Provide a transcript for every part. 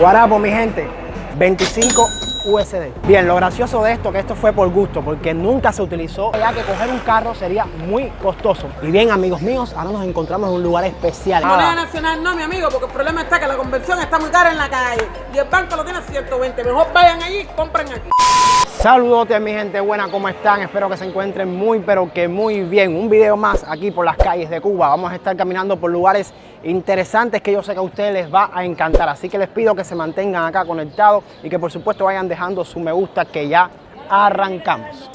Guarapo, mi gente, 25 USD. Bien, lo gracioso de esto que esto fue por gusto, porque nunca se utilizó, ya que coger un carro sería muy costoso. Y bien, amigos míos, ahora nos encontramos en un lugar especial. Moneda nacional no, mi amigo, porque el problema está que la conversión está muy cara en la calle y el banco lo tiene a 120. Mejor vayan allí y compren aquí. Saludotes, mi gente buena, ¿cómo están? Espero que se encuentren muy, pero que muy bien. Un video más aquí por las calles de Cuba. Vamos a estar caminando por lugares interesantes que yo sé que a ustedes les va a encantar. Así que les pido que se mantengan acá conectados y que por supuesto vayan dejando su me gusta, que ya arrancamos.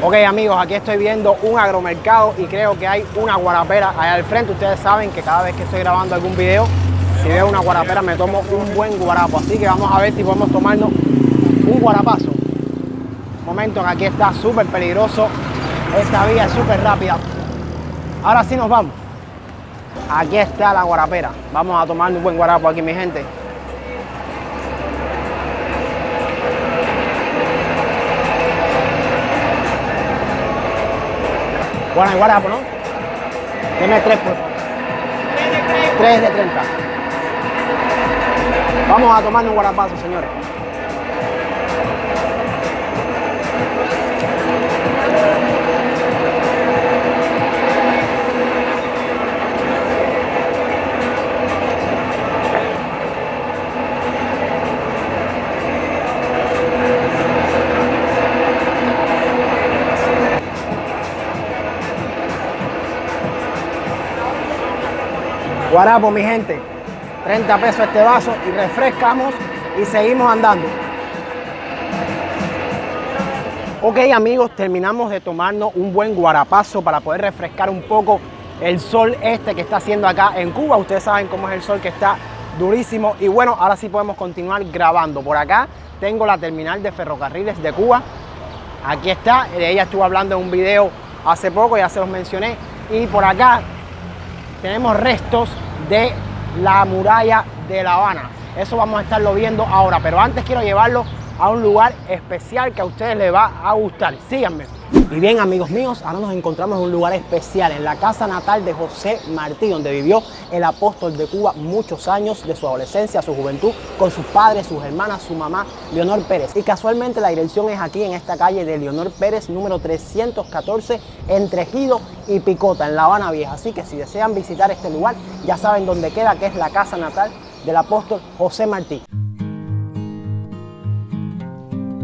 Ok, amigos, aquí estoy viendo un agromercado y creo que hay una guarapera allá al frente. Ustedes saben que cada vez que estoy grabando algún video, si veo una guarapera me tomo un buen guarapo. Así que vamos a ver si podemos tomarnos un guarapazo. Un momento, que aquí está súper peligroso. Esta vía es súper rápida. Ahora sí nos vamos. Aquí está la guarapera. Vamos a tomarnos un buen guarapo aquí, mi gente. Bueno, hay guarapo, ¿no? Deme 3, por favor. 3 de 30. Vamos a tomarnos un guarapazo, señores. Guarapo, mi gente, 30 pesos este vaso y refrescamos y seguimos andando. Ok, amigos, terminamos de tomarnos un buen guarapazo para poder refrescar un poco el sol que está haciendo acá en Cuba. Ustedes saben cómo es el sol, que está durísimo. Y bueno, ahora sí podemos continuar grabando. Por acá tengo la terminal de ferrocarriles de Cuba. Aquí está, de ella estuve hablando en un video hace poco, ya se los mencioné. Y por acá tenemos restos de la muralla de La Habana. Eso vamos a estarlo viendo ahora, pero antes quiero llevarlo a un lugar especial que a ustedes les va a gustar. Síganme. Y bien, amigos míos, ahora nos encontramos en un lugar especial, en la casa natal de José Martí, donde vivió el apóstol de Cuba muchos años de su adolescencia, su juventud, con sus padres, sus hermanas, su mamá, Leonor Pérez. Y casualmente la dirección es aquí, en esta calle de Leonor Pérez, número 314, entre Ejido y Picota, en La Habana Vieja. Así que si desean visitar este lugar, ya saben dónde queda, que es la casa natal del apóstol José Martí.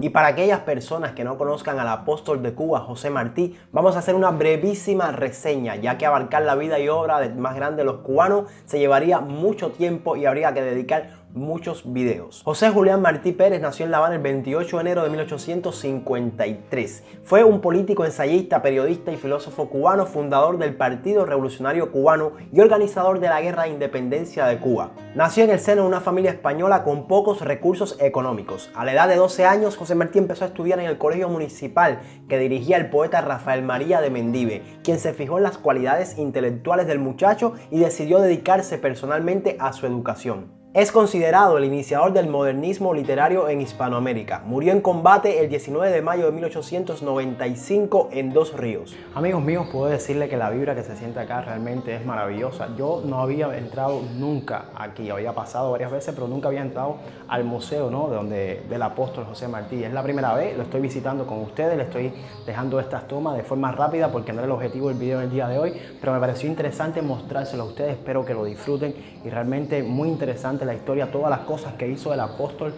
Y para aquellas personas que no conozcan al apóstol de Cuba, José Martí, vamos a hacer una brevísima reseña, ya que abarcar la vida y obra del más grande de los cubanos se llevaría mucho tiempo y habría que dedicar muchos videos. José Julián Martí Pérez nació en La Habana el 28 de enero de 1853. Fue un político, ensayista, periodista y filósofo cubano, fundador del Partido Revolucionario Cubano y organizador de la Guerra de Independencia de Cuba. Nació en el seno de una familia española con pocos recursos económicos. A la edad de 12 años, José Martí empezó a estudiar en el colegio municipal que dirigía el poeta Rafael María de Mendive, quien se fijó en las cualidades intelectuales del muchacho y decidió dedicarse personalmente a su educación. Es considerado el iniciador del modernismo literario en Hispanoamérica. Murió en combate el 19 de mayo de 1895 en Dos Ríos. Amigos míos, puedo decirle que la vibra que se siente acá realmente es maravillosa. Yo no había entrado nunca aquí, había pasado varias veces, pero nunca había entrado al museo, ¿no?, del apóstol José Martí. Es la primera vez, lo estoy visitando con ustedes, le estoy dejando estas tomas de forma rápida porque no era el objetivo del video del día de hoy, pero me pareció interesante mostrárselo a ustedes. Espero que lo disfruten y realmente muy interesante la historia, todas las cosas que hizo el apóstol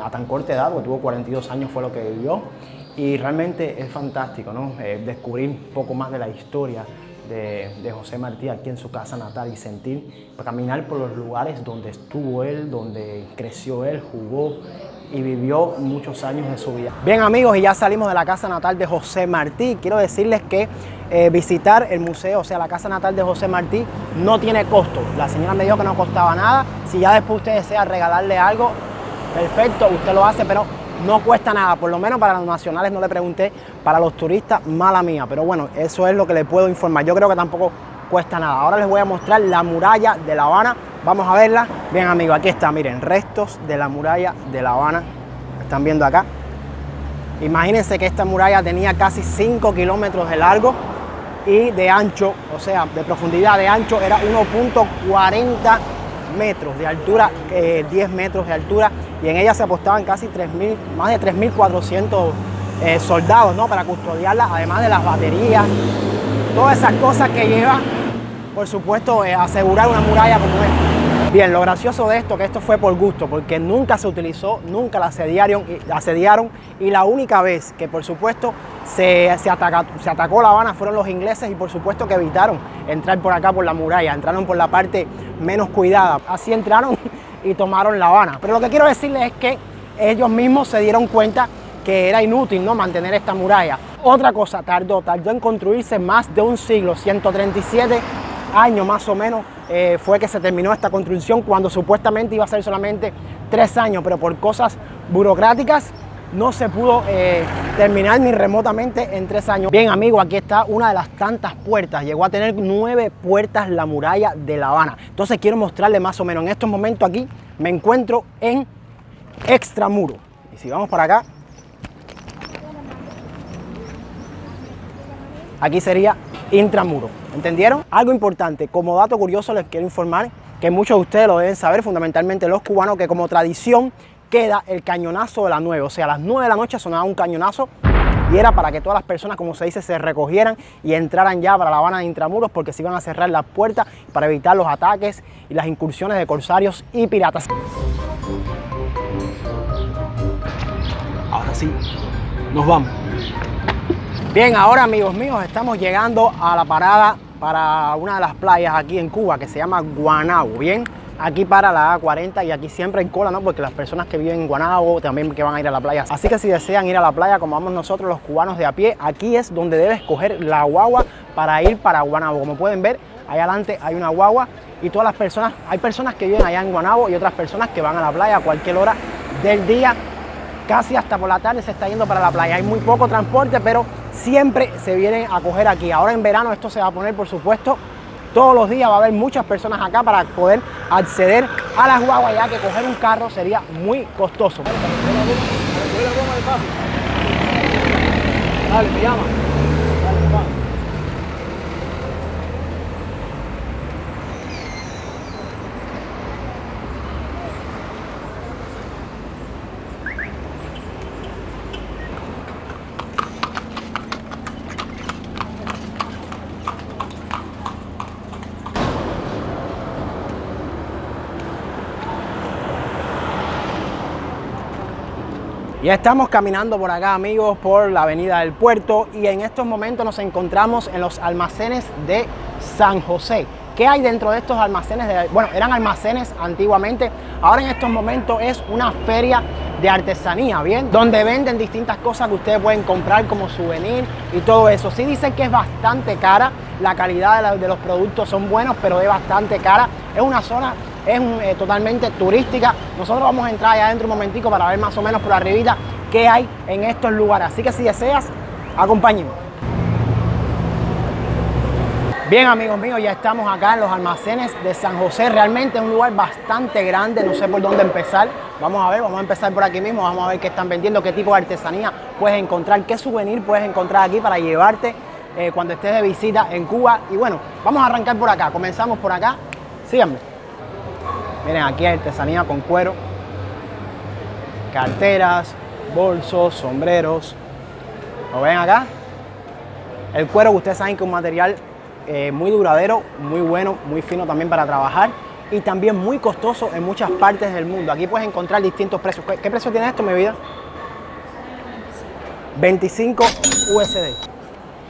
a tan corta edad, porque tuvo 42 años fue lo que vivió, y realmente es fantástico, ¿no?, descubrir un poco más de la historia de José Martí aquí en su casa natal y caminar por los lugares donde estuvo él, donde creció él, jugó y vivió muchos años de su vida. Bien, amigos, y ya salimos de la casa natal de José Martí. Quiero decirles que visitar el museo, o sea, la casa natal de José Martí, no tiene costo. La señora me dijo que no costaba nada. Si ya después usted desea regalarle algo, perfecto, usted lo hace, pero no cuesta nada. Por lo menos para los nacionales no le pregunté, para los turistas, mala mía. Pero bueno, eso es lo que le puedo informar. Yo creo que tampoco cuesta nada. Ahora les voy a mostrar la muralla de La Habana Vamos a verla. Bien, amigos, aquí está, miren, restos de la muralla de La Habana. Están viendo acá. Imagínense que esta muralla tenía casi 5 kilómetros de largo y de ancho, o sea, de profundidad de ancho era 1.40 metros de altura, 10 metros de altura, y en ella se apostaban casi más de 3.400 soldados, ¿no? Para custodiarla, además de las baterías, todas esas cosas que lleva, por supuesto, asegurar una muralla como esta. Bien, lo gracioso de esto, que esto fue por gusto, porque nunca se utilizó, nunca la asediaron, y la única vez que, por supuesto, se atacó La Habana fueron los ingleses, y por supuesto que evitaron entrar por acá por la muralla, entraron por la parte menos cuidada. Así entraron y tomaron La Habana. Pero lo que quiero decirles es que ellos mismos se dieron cuenta que era inútil, ¿no?, mantener esta muralla. Otra cosa, tardó en construirse más de un siglo, 137 años más o menos fue que se terminó esta construcción, cuando supuestamente iba a ser solamente 3 años, pero por cosas burocráticas no se pudo terminar ni remotamente en 3 años. Bien, amigos, aquí está una de las tantas puertas. Llegó a tener 9 puertas la muralla de La Habana. Entonces quiero mostrarles más o menos. En estos momentos aquí me encuentro en Extramuro. Y si vamos por acá, aquí sería Intramuro. ¿Entendieron? Algo importante, como dato curioso les quiero informar, que muchos de ustedes lo deben saber, fundamentalmente los cubanos, que como tradición queda el cañonazo de las 9. O sea, a las 9 de la noche sonaba un cañonazo y era para que todas las personas, como se dice, se recogieran y entraran ya para La Habana de Intramuros, porque se iban a cerrar las puertas para evitar los ataques y las incursiones de corsarios y piratas. Ahora sí, nos vamos. Bien, ahora, amigos míos, estamos llegando a la parada para una de las playas aquí en Cuba, que se llama Guanabo. Bien, aquí para la A40 y aquí siempre hay cola, ¿no? Porque las personas que viven en Guanabo también que van a ir a la playa. Así que si desean ir a la playa, como vamos nosotros los cubanos de a pie, aquí es donde debes coger la guagua para ir para Guanabo. Como pueden ver, allá adelante hay una guagua y todas las personas, hay personas que viven allá en Guanabo y otras personas que van a la playa a cualquier hora del día. Casi hasta por la tarde se está yendo para la playa. Hay muy poco transporte, pero siempre se vienen a coger aquí. Ahora en verano esto se va a poner, por supuesto, todos los días va a haber muchas personas acá para poder acceder a las guaguas, ya que coger un carro sería muy costoso. Dale, me llama. Dale, va. Ya estamos caminando por acá, amigos, por la avenida del Puerto, y en estos momentos nos encontramos en los almacenes de San José. ¿Qué hay dentro de estos almacenes? Bueno, eran almacenes antiguamente, ahora en estos momentos es una feria de artesanía, ¿bien? Donde venden distintas cosas que ustedes pueden comprar como souvenir y todo eso. Sí dicen que es bastante cara, la calidad de los productos son buenos, pero es bastante cara. Es una zona totalmente turística. Nosotros vamos a entrar allá adentro un momentico para ver más o menos por arribita qué hay en estos lugares. Así que si deseas, acompáñenme. Bien, amigos míos, ya estamos acá en los almacenes de San José. Realmente es un lugar bastante grande, no sé por dónde empezar. Vamos a ver, vamos a empezar por aquí mismo, vamos a ver qué están vendiendo, qué tipo de artesanía puedes encontrar, qué souvenir puedes encontrar aquí para llevarte cuando estés de visita en Cuba. Y bueno, vamos a arrancar por acá, comenzamos por acá, síganme. Miren, aquí hay artesanía con cuero, carteras, bolsos, sombreros. ¿Lo ven acá? El cuero, que ustedes saben que es un material muy duradero, muy bueno, muy fino también para trabajar y también muy costoso en muchas partes del mundo. Aquí puedes encontrar distintos precios. ¿Qué precio tiene esto, mi vida? 25 USD.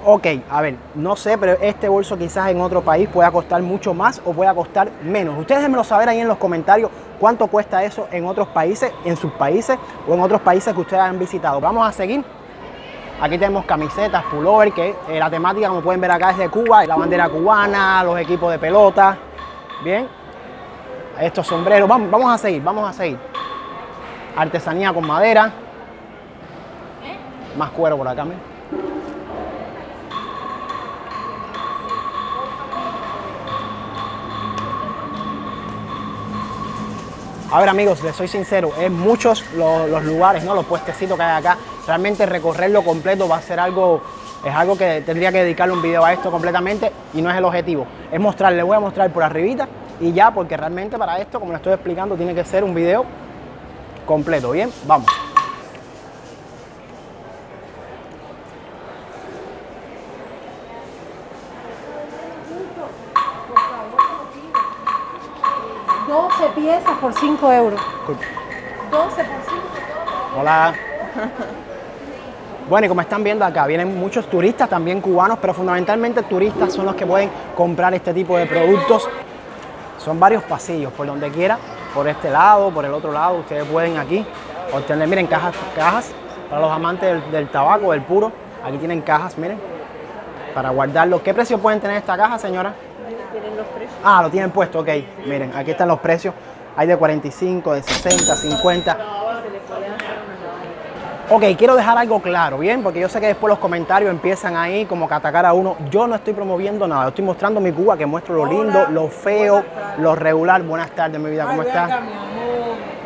Ok, a ver, no sé, pero este bolso quizás en otro país pueda costar mucho más o pueda costar menos. Ustedes déjenmelo saber ahí en los comentarios cuánto cuesta eso en otros países, en sus países o en otros países que ustedes han visitado. Vamos a seguir. Aquí tenemos camisetas, pullover, que la temática, como pueden ver acá, es de Cuba. La bandera cubana, los equipos de pelota. Bien. Estos sombreros. Vamos a seguir, vamos a seguir. Artesanía con madera. Más cuero por acá, miren. A ver, amigos, les soy sincero, es muchos los lugares, ¿no? Los puestecitos que hay acá. Realmente recorrerlo completo va a ser algo, es algo que tendría que dedicarle un video a esto completamente y no es el objetivo. Es mostrar, les voy a mostrar por arribita y ya, porque realmente para esto, como les estoy explicando, tiene que ser un video completo. Bien, vamos. Piezas por 5 euros. 12 por 5. Hola. Bueno, y como están viendo acá, vienen muchos turistas, también cubanos, pero fundamentalmente turistas son los que pueden comprar este tipo de productos. Son varios pasillos, por donde quiera, por este lado, por el otro lado, ustedes pueden aquí obtener, miren, cajas para los amantes del tabaco, del puro. Aquí tienen cajas, miren, para guardarlo. ¿Qué precio pueden tener esta caja, señora? Tienen los precios. Ah, lo tienen puesto, ok. Miren, aquí están los precios. Hay de 45, de 60, 50. Ok, quiero dejar algo claro, ¿bien? Porque yo sé que después los comentarios empiezan ahí como que a atacar a uno. Yo no estoy promoviendo nada. Yo estoy mostrando mi Cuba, que muestro lo lindo, lo feo, lo regular. Buenas tardes, mi vida, ¿cómo está? Acá, mi amor.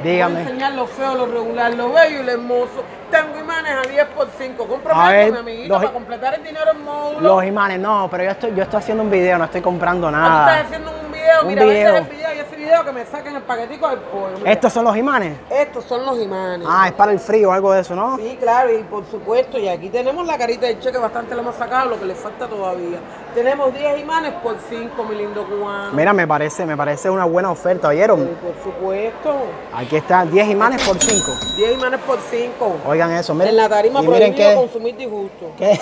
Dígame. Voy a enseñar lo feo, lo regular, lo bello y lo hermoso. Tengo imanes a 10 por 5. A Cómprame ver, esto, mi amiguito, para completar el dinero en módulo. Los imanes, no, pero yo estoy haciendo un video, no estoy comprando Tú nada. estás haciendo un video, Un mira, video. vete el video y ese video que me saquen el paquetico del pollo. Mira. ¿Estos son los imanes? Estos son los imanes. Ah, es para el frío o algo de eso, ¿no? Sí, claro, y por supuesto, y aquí tenemos la carita del cheque, bastante lo hemos sacado, lo que le falta todavía. Tenemos 10 imanes por 5, mi lindo cubano. Mira, me parece una buena oferta, ¿oyeron? Por supuesto. Aquí están 10 imanes por 5. 10 imanes por 5. Oigan eso, miren. En la tarima y miren prohibido consumir disgusto. que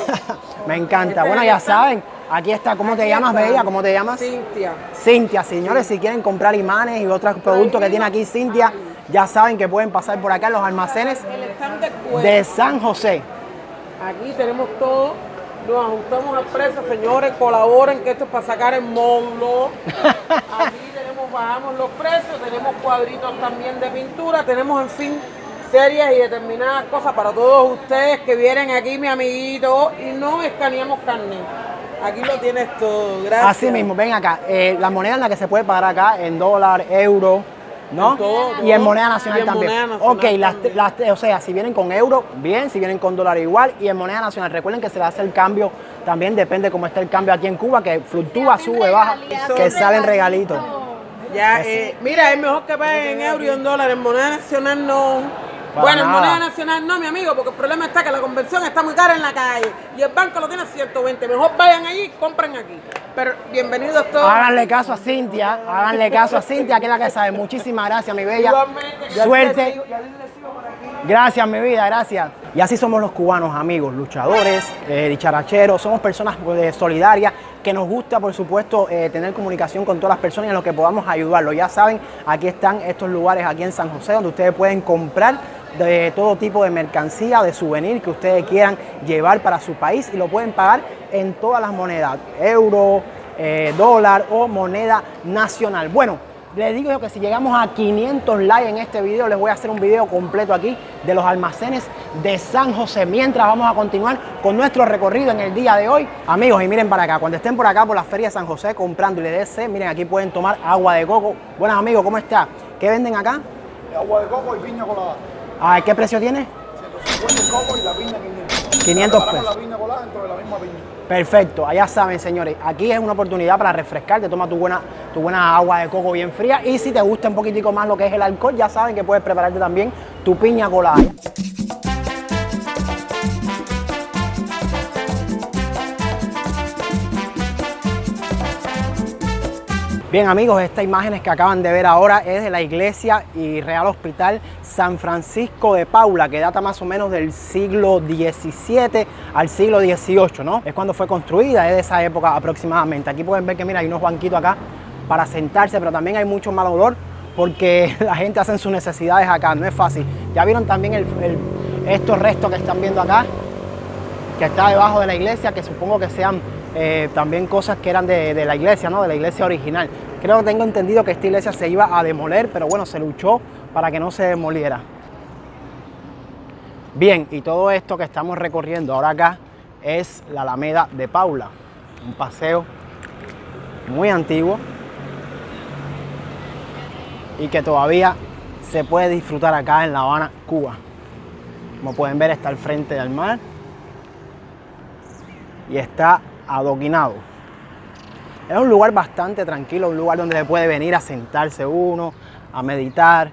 me encanta. Este Bueno, es ya el saben, aquí está. ¿Cómo te Aquí llamas, está. Bella? ¿Cómo te llamas? Cintia. Cintia, señores, si quieren comprar imanes y otros productos que tiene aquí Cintia, ya saben que pueden pasar por acá en los almacenes El stand de cuero. de San José. Aquí tenemos todo. Nos ajustamos al precio, señores, colaboren que esto es para sacar el módulo. Aquí bajamos los precios, tenemos cuadritos también de pintura, tenemos en fin series y determinadas cosas para todos ustedes que vienen aquí, mi amiguito, y no escaneamos carne. Aquí lo tienes todo, gracias. Así mismo, ven acá, la moneda en la que se puede pagar acá, en dólar, euro, ¿no? En todo, y en todo. moneda nacional Y en también. moneda nacional Ok, también. o sea, si vienen con euro, bien, si vienen con dólar igual, y en moneda nacional. Recuerden que se le hace el cambio, también depende cómo esté el cambio aquí en Cuba, que fluctúa, sube, baja, que salen regalitos. Ya, mira, es mejor que paguen en euros y en dólares, en moneda nacional no. Para Bueno, en nada. moneda nacional no, mi amigo, porque el problema está que la conversión está muy cara en la calle y el banco lo tiene a 120. Mejor vayan allí y compren aquí. Pero bienvenidos todos. Háganle caso a Cintia, que es la que sabe. Muchísimas gracias, mi bella. Igualmente, ya Suerte. les sigo por aquí. Gracias, mi vida, gracias. Y así somos los cubanos, amigos, luchadores, dicharacheros, somos personas solidarias, que nos gusta, por supuesto, tener comunicación con todas las personas y en lo que podamos ayudarlos. Ya saben, aquí están estos lugares aquí en San José, donde ustedes pueden comprar de todo tipo de mercancía, de souvenir que ustedes quieran llevar para su país y lo pueden pagar en todas las monedas, euro, dólar o moneda nacional. Bueno, les digo yo que si llegamos a 500 likes en este video, les voy a hacer un video completo aquí de los almacenes de San José. Mientras vamos a continuar con nuestro recorrido en el día de hoy. Amigos, y miren para acá, cuando estén por acá por la Feria de San José comprando y les dé, miren, aquí pueden tomar agua de coco. Buenas, amigos, ¿cómo está? ¿Qué venden acá? Agua de coco y piña colada. Ah, ¿qué precio tiene? 150 el coco y la piña 500. 500 Separamos pesos. la piña colada dentro de la misma piña. Perfecto, allá saben, señores, aquí es una oportunidad para refrescarte, toma tu buena agua de coco bien fría y si te gusta un poquitico más lo que es el alcohol, ya saben que puedes prepararte también tu piña colada. Bien, amigos, estas imágenes que acaban de ver ahora es de la iglesia y Real Hospital San Francisco de Paula, que data más o menos del siglo XVII al siglo XVIII, ¿no? Es cuando fue construida, es de esa época aproximadamente. Aquí pueden ver que, mira, hay unos banquitos acá para sentarse, pero también hay mucho mal olor porque la gente hace sus necesidades acá, no es fácil. Ya vieron también estos restos que están viendo acá, que está debajo de la iglesia, que supongo que sean también cosas que eran de la iglesia, ¿no? De la iglesia original. Creo que tengo entendido que esta iglesia se iba a demoler, pero bueno, se luchó para que no se demoliera. Bien, y todo esto que estamos recorriendo ahora acá es la Alameda de Paula, un paseo muy antiguo y que todavía se puede disfrutar acá en La Habana, Cuba. Como pueden ver, está al frente del mar y está adoquinado. Es un lugar bastante tranquilo, un lugar donde se puede venir a sentarse uno, a meditar.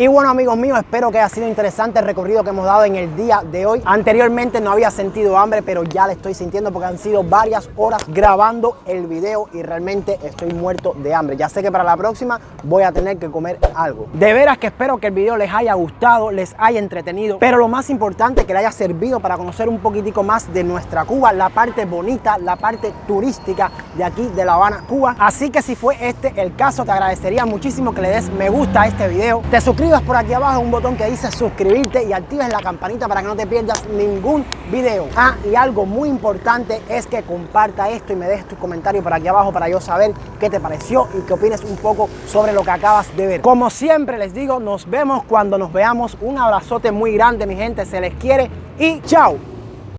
Y bueno, amigos míos, espero que haya sido interesante el recorrido que hemos dado en el día de hoy. Anteriormente no había sentido hambre, pero ya le estoy sintiendo porque han sido varias horas grabando el video y realmente estoy muerto de hambre. Ya sé que para la próxima voy a tener que comer algo. De veras que espero que el video les haya gustado, les haya entretenido, pero lo más importante, que les haya servido para conocer un poquitico más de nuestra Cuba, la parte bonita, la parte turística de aquí de La Habana, Cuba. Así que si fue este el caso, te agradecería muchísimo que le des me gusta a este video, te suscribas por aquí abajo, un botón que dice suscribirte y actives la campanita para que no te pierdas ningún video. Ah, y algo muy importante es que comparta esto y me dejes tus comentarios por aquí abajo para yo saber qué te pareció y qué opines un poco sobre lo que acabas de ver. Como siempre les digo, nos vemos cuando nos veamos. Un abrazote muy grande, mi gente, se les quiere y chao.